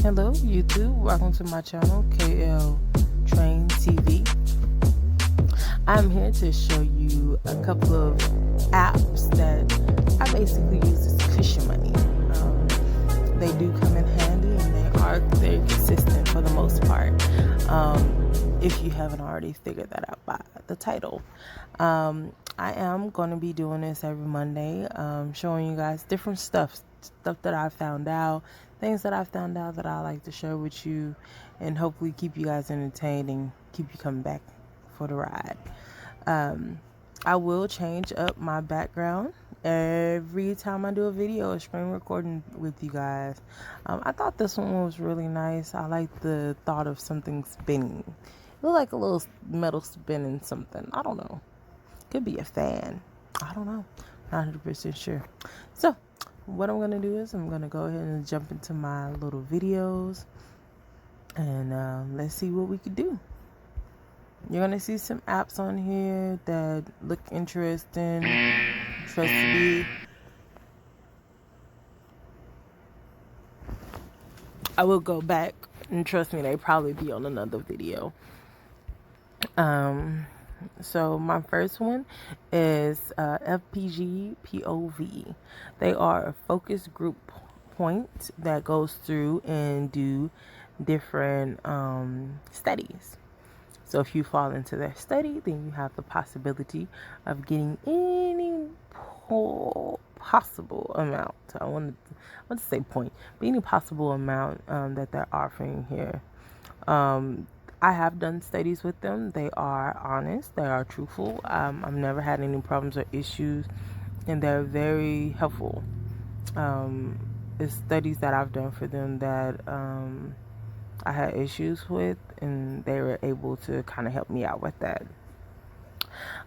Hello YouTube, welcome to my channel KL Train TV. I'm here to show you a couple of apps that I basically use as cushion money. They do come in handy and they are very consistent for the most part. If you haven't already figured that out by the title. I am going to be doing this every Monday, showing you guys different stuff that I found out, things that I found out that I like to share with you, and hopefully keep you guys entertained and keep you coming back for the ride. I will change up my background every time I do a video or screen recording with you guys. I thought this one was really nice. I like the thought of something spinning. It looked like a little metal spinning something. I don't know. Could be a fan. I don't know. Not 100% sure. So, what I'm going to do is I'm going to go ahead and jump into my little videos. And let's see what we could do. You're going to see some apps on here that look interesting. Trust me. I will go back and trust me, they probably be on another video. So my first one is FPG POV. They are a focus group point that goes through and do different studies. So if you fall into their study, then you have the possibility of getting any possible amount. I want to say point, but any possible amount that they're offering here. I have done studies with them. They are honest. They are truthful. I've never had any problems or issues, and they're very helpful. It's studies that I've done for them that I had issues with, and they were able to kind of help me out with that.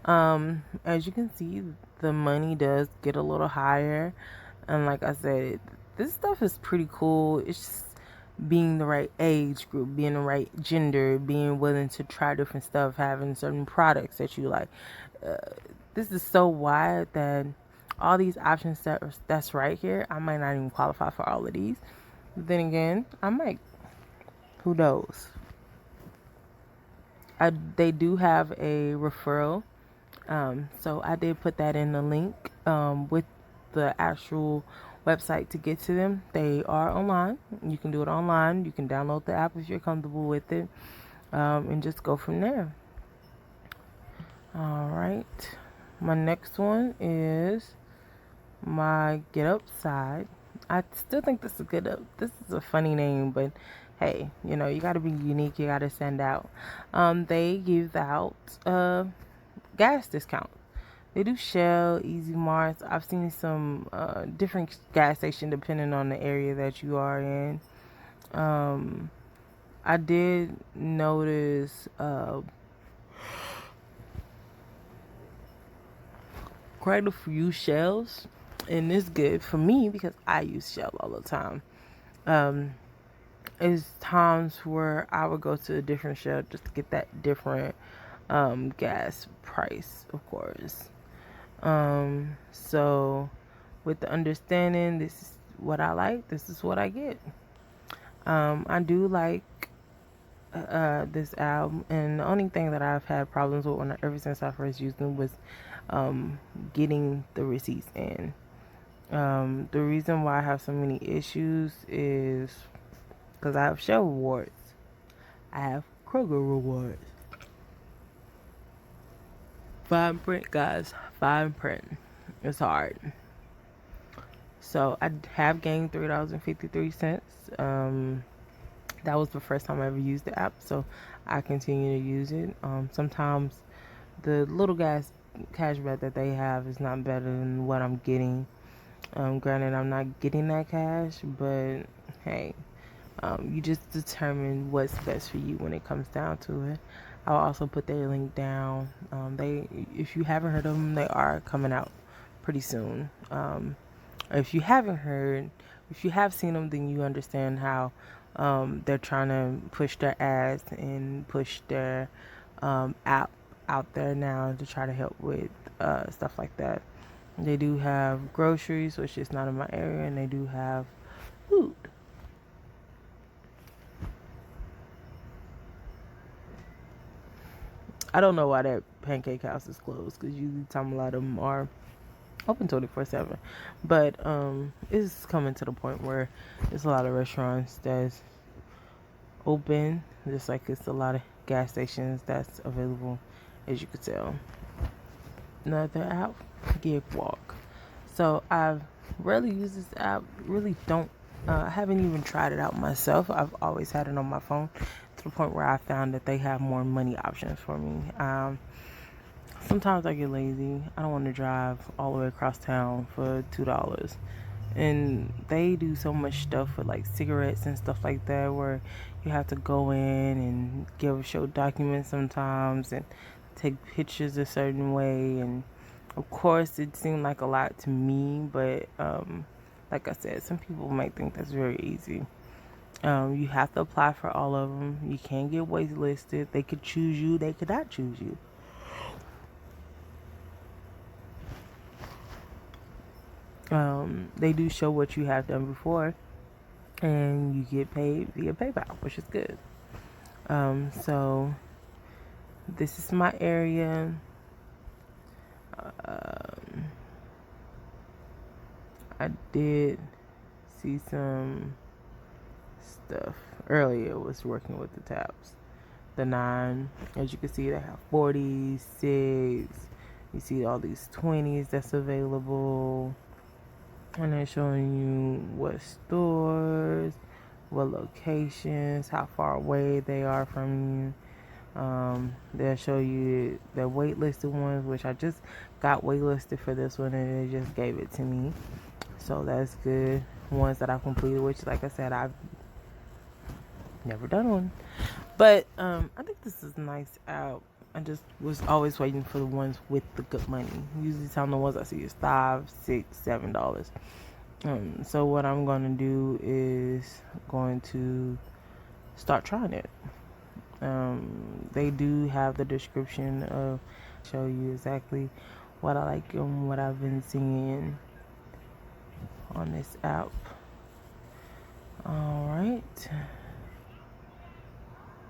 As you can see, the money does get a little higher, and like I said, this stuff is pretty cool. It's just being the right age group, being the right gender, being willing to try different stuff, having certain products that you like. This is so wide that all these options that's right here, I might not even qualify for all of these. But then again, I might. Who knows? They do have a referral. So I did put that in the link with the actual website to get to them. They are online. You can do it online. You can download the app if you're comfortable with it, and just go from there. All right. My next one is my Get Up side. I still think this is Get Up. This is a funny name, but hey, you know, you got to be unique. You got to stand out. They give out gas discount. They do Shell, Easy Mart. I've seen some different gas station depending on the area that you are in. I did notice quite a few Shells, and it's good for me because I use Shell all the time. There's times where I would go to a different Shell just to get that different gas price, of course. So with the understanding this is what I like, this is what I get. I do like this album, and the only thing that I've had problems with ever since I first used them was getting the receipts in. The reason why I have so many issues is because I have Shell rewards. I have Kroger rewards. Fine print, guys. Fine print. It's hard. So I have gained $3.53. That was the first time I ever used the app, so I continue to use it. Sometimes the little cashback that they have is not better than what I'm getting. Granted, I'm not getting that cash, but hey, you just determine what's best for you when it comes down to it. I'll also put their link down. If you haven't heard of them, they are coming out pretty soon. If you haven't heard, if you have seen them, then you understand how they're trying to push their ads and push their app out there now to try to help with stuff like that. They do have groceries, which is not in my area, and they do have food. I don't know why that Pancake House is closed, because usually time a lot of them are open 24/7. But it's coming to the point where there's a lot of restaurants that's open, just like it's a lot of gas stations that's available, as you could tell. Another app, Gig Walk. So I've rarely used this app. Really don't. I haven't even tried it out myself. I've always had it on my phone, to the point where I found that they have more money options for me. Sometimes I get lazy. I don't want to drive all the way across town for $2. And they do so much stuff with like cigarettes and stuff like that, where you have to go in and show documents sometimes, and take pictures a certain way. And of course it seemed like a lot to me, but like I said, some people might think that's very easy. You have to apply for all of them. You can't get waitlisted. They could choose you, they could not choose you. They do show what you have done before, and you get paid via PayPal, which is good. So this is my area. I did see some stuff earlier. Was working with the tabs. The 9, as you can see, they have 46. You see all these 20s that's available. And they're showing you what stores, what locations, how far away they are from you. They'll show you the waitlisted ones, which I just got waitlisted for this one, and they just gave it to me. So that's good. Ones that I've completed, which, like I said, I've never done one. But I think this is nice out. I just was always waiting for the ones with the good money. Usually some of the ones I see is $5, $6, $7. So what I'm going to do is going to start trying it. They do have the description of show you exactly what I like and what I've been seeing on this app. Alright.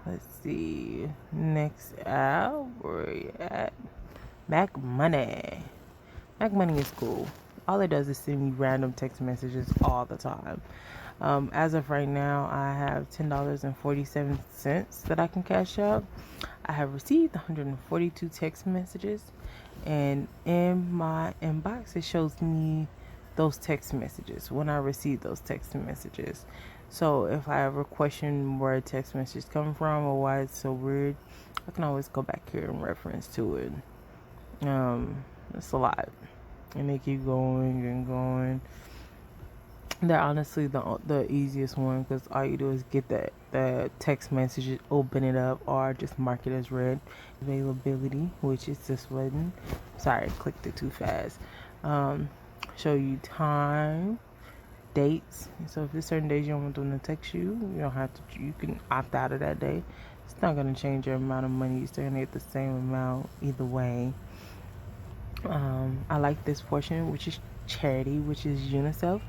Let's see. Next app, where are you at? Mac Money. Mac Money is cool. All it does is send me random text messages all the time. As of right now, I have $10.47 that I can cash out. I have received 142 text messages, and in my inbox it shows me those text messages when I receive those text messages. So if I ever question where a text message is coming from or why it's so weird, I can always go back here and reference to it. It's a lot, and they keep going and going. They're honestly the easiest one, because all you do is get the text message, open it up, or just mark it as read. Availability, which is this button. Sorry, I clicked it too fast. Show you time, dates. So if there's certain days you don't want them to text you, you don't have to. You can opt out of that day. It's not going to change your amount of money. You're still going to get the same amount either way. I like this portion, which is charity, which is UNICEF.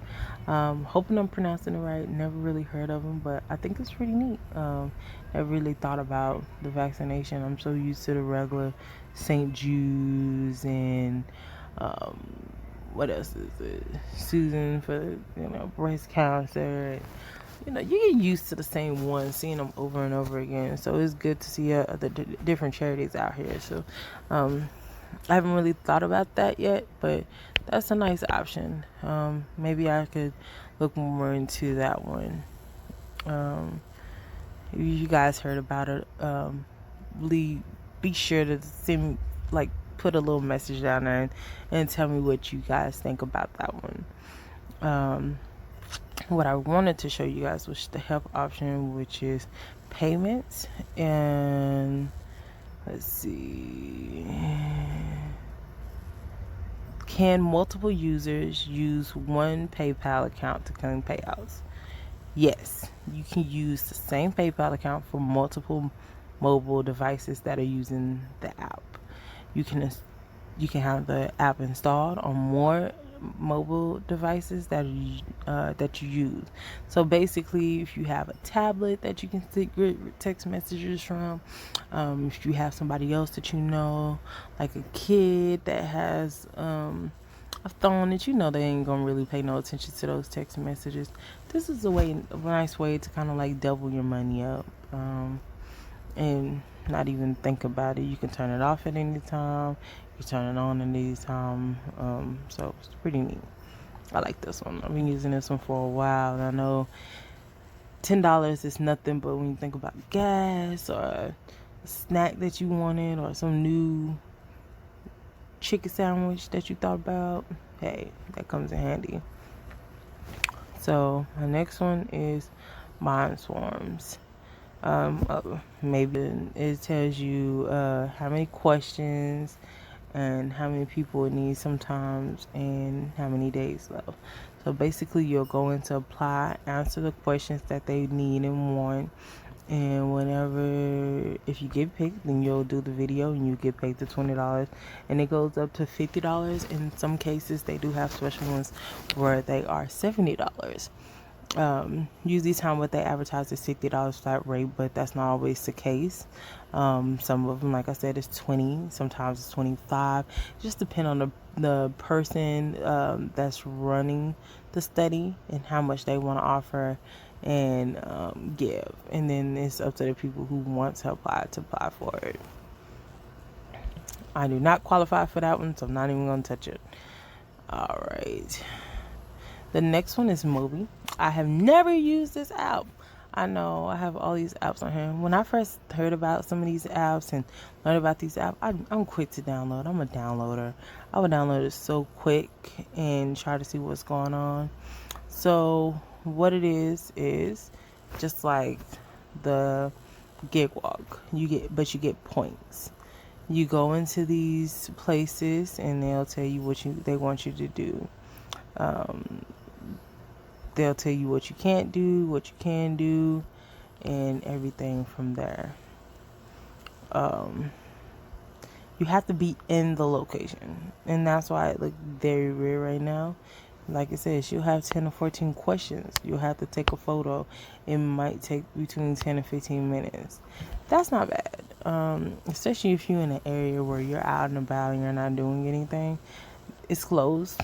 Hoping I'm pronouncing it right. Never really heard of them, but I think it's pretty neat. Never really thought about the vaccination. I'm so used to the regular St. Jude's and what else is it? Susan for breast cancer. You get used to the same ones, seeing them over and over again. So it's good to see other different charities out here. So I haven't really thought about that yet, but that's a nice option. Maybe I could look more into that one. If you guys heard about it, be sure to send, put a little message down there and tell me what you guys think about that one. What I wanted to show you guys was the help option, which is payments. And let's see. Can multiple users use one PayPal account to claim payouts? Yes, you can use the same PayPal account for multiple mobile devices that are using the app. You can have the app installed on more mobile devices that you use. So basically, if you have a tablet that you can text messages from, if you have somebody else that you know, like a kid that has a phone that you know they ain't gonna really pay no attention to those text messages, this is a nice way to kind of like double your money up, and not even think about it. You can turn it off at any time. You turn it on at any time. So it's pretty neat. I like this one. I've been using this one for a while, and I know $10 is nothing, but when you think about gas or a snack that you wanted or some new chicken sandwich that you thought about, hey, that comes in handy. So my next one is Mind Swarms. Maybe it tells you how many questions and how many people it needs sometimes and how many days left. So basically you'll go into apply, answer the questions that they need and want, and whenever, if you get picked, then you'll do the video and you get paid the $20, and it goes up to $50. In some cases they do have special ones where they are $70. Usually time what they advertise is $60 flat rate, but that's not always the case. Some of them, like I said, is 20, sometimes it's 25. Just depend on the person that's running the study and how much they want to offer and give, and then it's up to the people who want to apply for it. I do not qualify for that one, so I'm not even gonna touch it. All right, the next one is Mobi. I have never used this app. I know I have all these apps on here. When I first heard about some of these apps and learned about these apps, I'm quick to download. I'm a downloader. I would download it so quick and try to see what's going on. So what it is just like the gig walk. You get points. You go into these places and they'll tell you what they want you to do. They'll tell you what you can't do, what you can do, and everything from there. You have to be in the location, and that's why it looks very rare right now. Like I said, you'll have 10 or 14 questions. You'll have to take a photo. It might take between 10 and 15 minutes. That's not bad, especially if you're in an area where you're out and about and you're not doing anything. It's closed.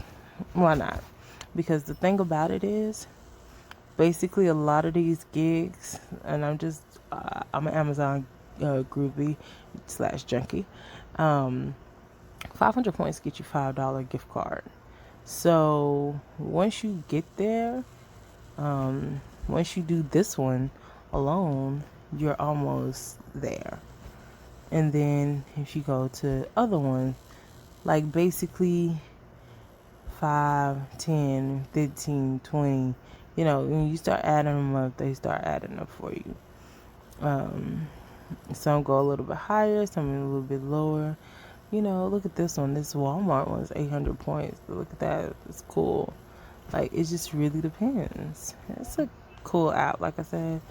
Why not? Because the thing about it is, basically a lot of these gigs, and I'm an Amazon groupie / junkie. 500 points get you $5 gift card. So once you get there, once you do this one alone, you're almost there. And then if you go to other ones, like basically 5, 10, 15, 20, when you start adding them up, they start adding up for you. Some go a little bit higher, some a little bit lower. Look at this one. This Walmart one's 800 points. But look at that. It's cool. Like, it just really depends. It's a cool app. Like I said,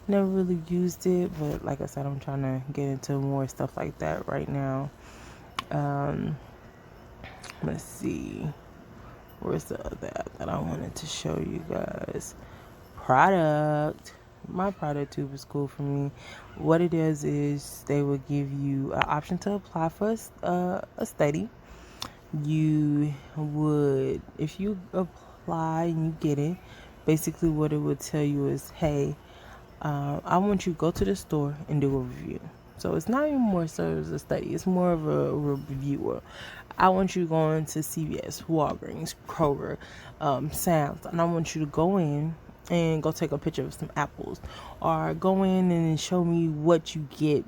never really used it, but like I said, I'm trying to get into more stuff like that right now. Let's see. Where's the other app that I wanted to show you guys? Product. My product tube is cool for me. What it is they will give you an option to apply for a study. You would, if you apply and you get it, basically what it would tell you is, hey, I want you to go to the store and do a review. So it's not even more so as a study. It's more of a reviewer. I want you to go into CVS, Walgreens, Kroger, Sam's, and I want you to go in and go take a picture of some apples, or go in and show me what you get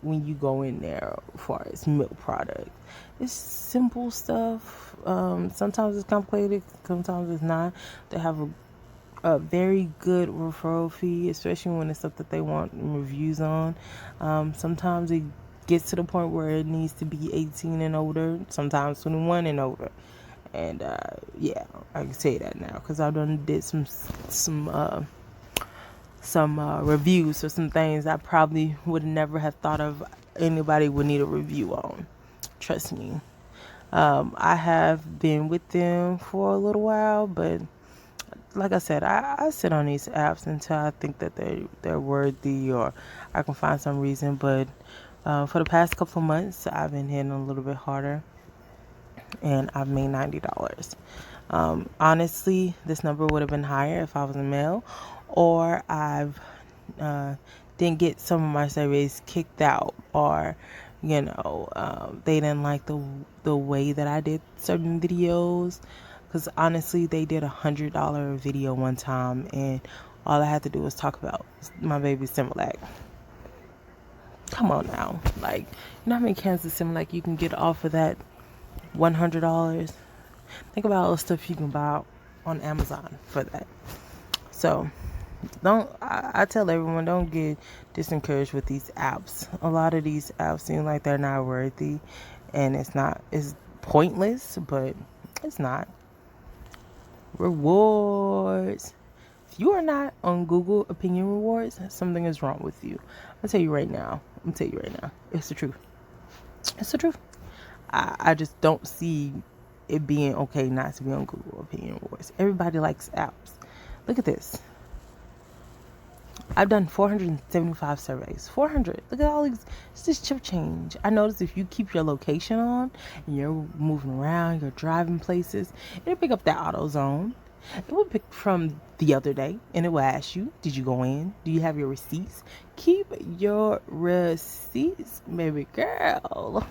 when you go in there as far as milk products. It's simple stuff. Sometimes it's complicated, sometimes it's not. They have a very good referral fee, especially when it's stuff that they want reviews on. Sometimes it gets to the point where it needs to be 18 and older, sometimes 21 and older. And yeah, I can say that now because I've did some reviews for some things I probably would never have thought of anybody would need a review on. Trust me. I have been with them for a little while, but like I said, I sit on these apps until I think that they're worthy, or I can find some reason. But for the past couple of months, I've been hitting a little bit harder, and I've made $90. Honestly, this number would have been higher if I was a male, or I've uh, didn't get some of my surveys kicked out, or they didn't like the way that I did certain videos. Because honestly, they did $100 video one time, and all I had to do was talk about my baby Similac. Come on now, like, you know how many cans of Similac you can get off of that $100? Think about all the stuff you can buy on Amazon for that. So I tell everyone, don't get disencouraged with these apps. A lot of these apps seem like they're not worthy, and it's pointless, but it's not. Rewards. If you are not on Google Opinion Rewards, something is wrong with you. I'll tell you right now. It's the truth. It's the truth. I just don't see it being okay not to be on Google Opinion Rewards. Everybody likes apps. Look at this. I've done 475 surveys. 400. Look at all these. It's just chip change. I noticed if you keep your location on and you're moving around, you're driving places, it'll pick up that auto zone. It will pick from the other day, and it will ask you, did you go in? Do you have your receipts? Keep your receipts, baby girl.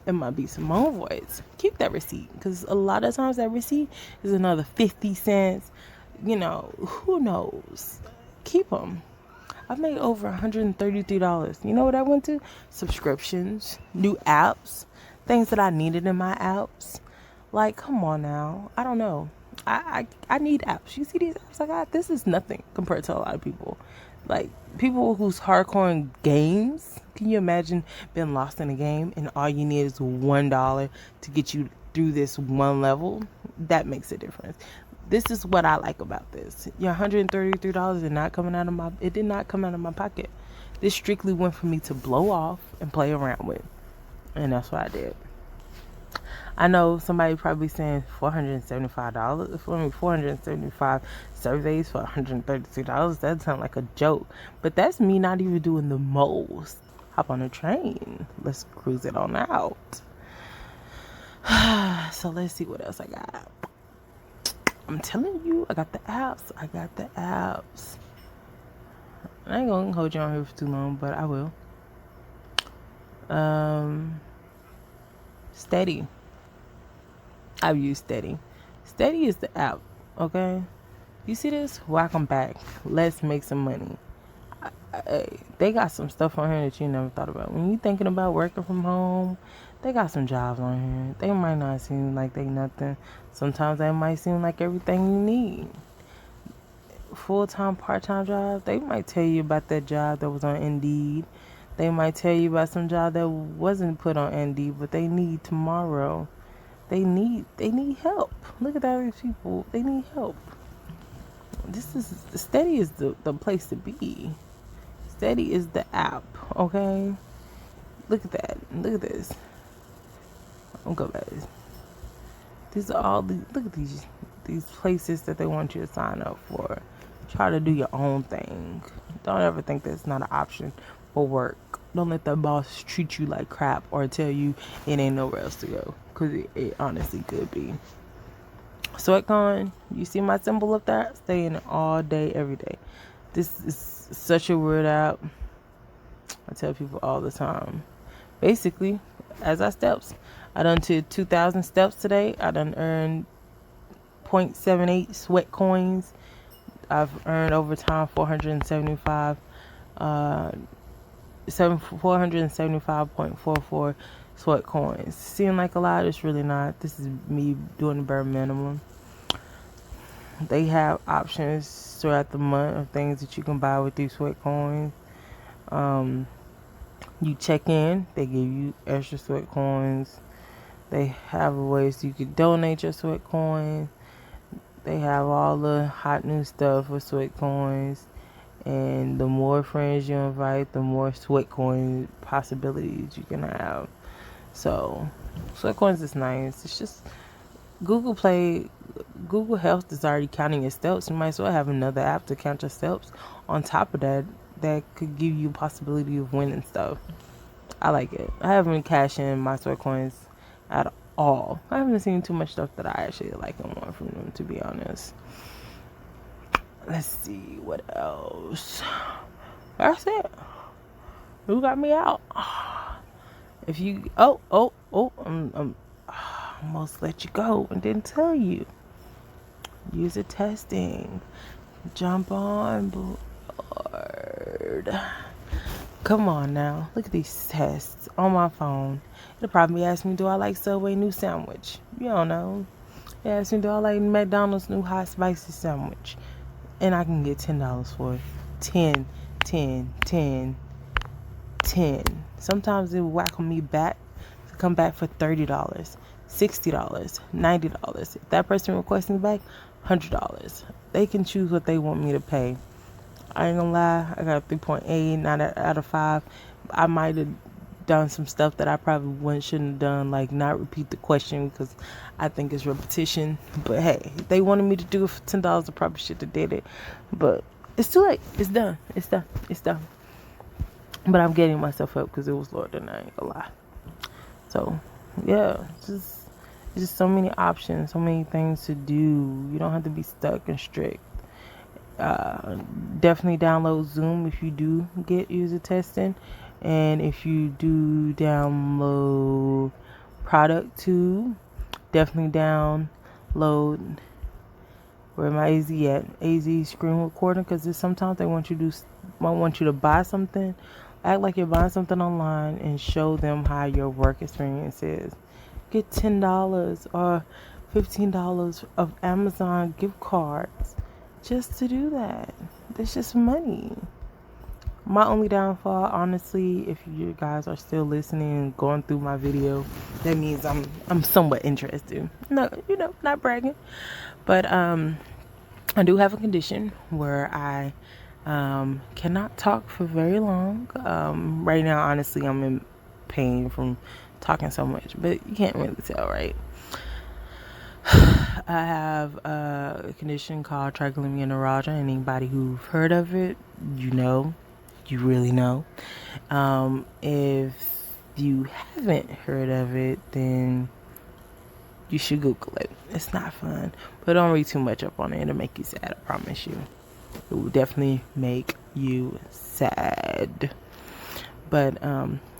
It might be some more voice. Keep that receipt, because a lot of times that receipt is another 50 cents. Who knows? Keep them. I've made over $133. You know what I went to? Subscriptions, new apps, things that I needed in my apps. Like, come on now. I don't know. I need apps. You see these apps I got? This is nothing compared to a lot of people. Like, people who's hardcore in games. Can you imagine being lost in a game and all you need is $1 to get you through this one level? That makes a difference. This is what I like about this. Your $133 did not come out of my pocket. This strictly went for me to blow off and play around with. And that's what I did. I know somebody probably saying $475 for me, 475 surveys for $133. That sounds like a joke. But that's me not even doing the most. Hop on a train. Let's cruise it on out. So let's see what else I got. I'm telling you, I got the apps. I ain't gonna hold you on here for too long, but I will. Steady. I've used Steady. Steady is the app, okay? You see this? Welcome back. Let's make some money. They got some stuff on here that you never thought about. When you thinking about working from home, they got some jobs on here. They might not seem like they nothing. Sometimes they might seem like everything you need. Full-time, part-time jobs, they might tell you about that job that was on Indeed. They might tell you about some job that wasn't put on Indeed, but they need tomorrow. They need help. Look at these people. They need help. Steady is the place to be. Steady is the app, okay? Look at that. Look at this. I'll go back. These are all look at these places that they want you to sign up for. Try to do your own thing. Don't ever think that's not an option for work. Don't let the boss treat you like crap or tell you it ain't nowhere else to go, because it honestly could be. Sweatcoin, you see my symbol up there? Stay in it all day, every day. This is such a weird app. I tell people all the time. Basically, as I steps, I done did 2,000 steps today. I done earned 0.78 sweat coins. I've earned over time 475.44 sweat coins. Seem like a lot, it's really not. This is me doing the bare minimum. They have options throughout the month of things that you can buy with these sweat coins. You check in, they give you extra sweat coins. They have ways you can donate your sweat coins. They have all the hot new stuff with sweat coins. And the more friends you invite, the more sweat coin possibilities you can have. So Sweatcoins is nice. It's just Google Health is already counting your steps. You might as well have another app to count your steps on top of that could give you a possibility of winning stuff. I like it. I haven't cashed in my Sweatcoins at all. I haven't seen too much stuff that I actually like and want from them, to be honest. Let's see what else. That's it. Who got me out? If you I'm almost let you go and didn't tell you. User testing. Jump on board. Come on now. Look at these tests on my phone. It'll probably ask me, do I like Subway new sandwich? You don't know. It asks me, do I like McDonald's new hot spicy sandwich? And I can get $10 for it. 10. Sometimes it will whack on me back to come back for $30, $60, $90. If that person requests me back, $100. They can choose what they want me to pay. I ain't gonna lie, I got a 3.8, 9 out of 5. I might have done some stuff that I probably shouldn't have done, like not repeat the question because I think it's repetition. But hey, if they wanted me to do it for $10, I probably should have did it. But it's too late. It's done. But I'm getting myself up because it was Lord and I ain't gonna lie. So yeah, it's just so many options, so many things to do. You don't have to be stuck and strict. Definitely download Zoom if you do get user testing, and if you do download Product 2, definitely download, where am I, AZ screen recording, because sometimes they want you to buy something, act like you're buying something online, and show them how your work experience is. Get $10 or $15 of Amazon gift cards just to do that. That's just money. My only downfall, honestly, if you guys are still listening and going through my video, that means I'm somewhat interested. No, not bragging, but I do have a condition where I cannot talk for very long. Right now, honestly, I'm in pain from talking so much, but you can't really tell, right? I have a condition called trigeminal-neuralgia. Anybody who've heard of it, you really know. If you haven't heard of it, then you should Google it. It's not fun, but don't read too much up on it. It'll make you sad, I promise you. It will definitely make you sad. But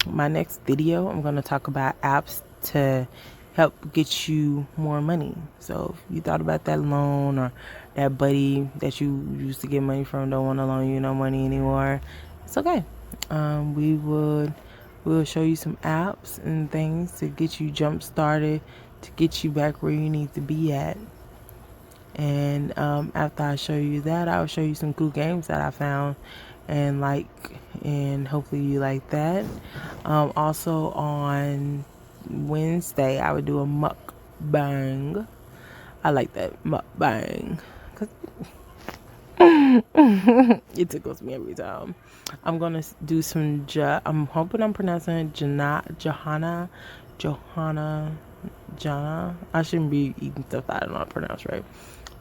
my next video, I'm going to talk about apps to help get you more money. So if you thought about that loan, or that buddy that you used to get money from don't want to loan you no money anymore, it's okay. We'll show you some apps and things to get you jump started, to get you back where you need to be at. And after I show you that, I'll show you some cool games that I found and and hopefully you like that. Also on Wednesday, I would do a mukbang. I like that, mukbang, because it tickles me every time. I'm gonna do some I'm hoping I'm pronouncing it Johanna. I shouldn't be eating stuff that I don't know how to pronounce right.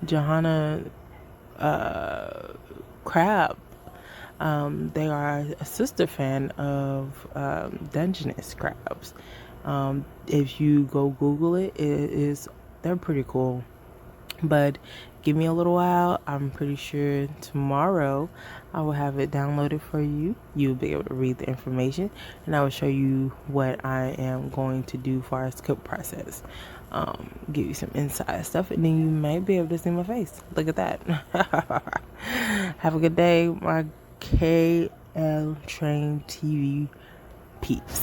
Johanna crab. They are a sister fan of Dungeness crabs. If you go Google it, they're pretty cool. But give me a little while. I'm pretty sure tomorrow I will have it downloaded for you. You'll be able to read the information, and I will show you what I am going to do for our cook process. Give you some inside stuff, and then you might be able to see my face. Look at that. Have a good day, my KL Train TV peeps.